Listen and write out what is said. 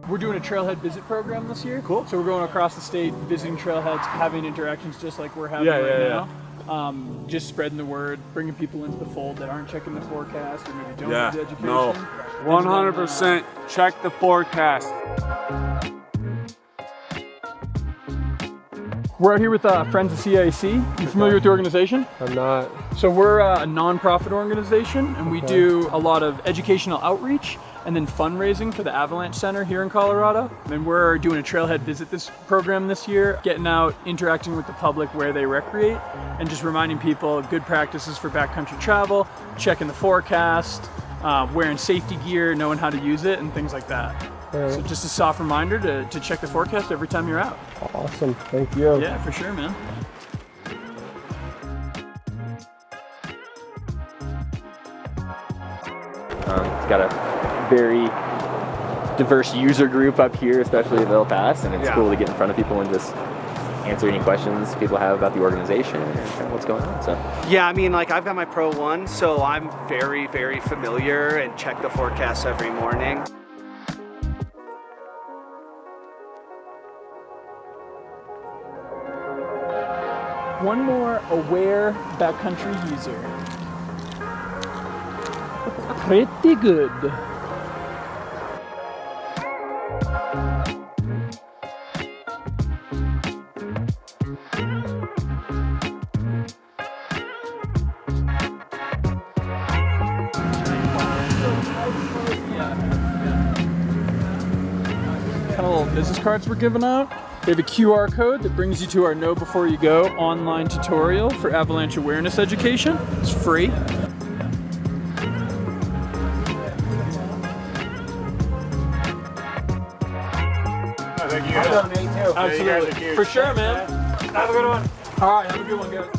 We're doing a trailhead visit program this year. Cool. So we're going across the state, visiting trailheads, having interactions just like we're having now. Just spreading the word, bringing people into the fold that aren't checking the forecast or maybe don't have the education. No, 100% check the forecast. We're out here with Friends of CAIC. You familiar with the organization? I'm not. So we're a non-profit organization, and we do a lot of educational outreach and then fundraising for the Avalanche Center here in Colorado. And we're doing a trailhead visit this program this year, getting out, interacting with the public where they recreate, and just reminding people of good practices for backcountry travel, checking the forecast, wearing safety gear, knowing how to use it, and things like that. So just a soft reminder to check the forecast every time you're out. Awesome, thank you. Yeah, for sure, man. It's got a very diverse user group up here, especially at Vail Pass, and it's cool to get in front of people and just answer any questions people have about the organization and kind of what's going on. So yeah, I mean, like, I've got my Pro 1, so I'm very, very familiar and check the forecast every morning. One more aware backcountry user. Pretty good. Kind of little business cards we're giving out. They have a QR code that brings you to our Know Before You Go online tutorial for avalanche awareness education. It's free. Thank you. Absolutely. For sure, man. Have a good one. All right, have a good one, guys.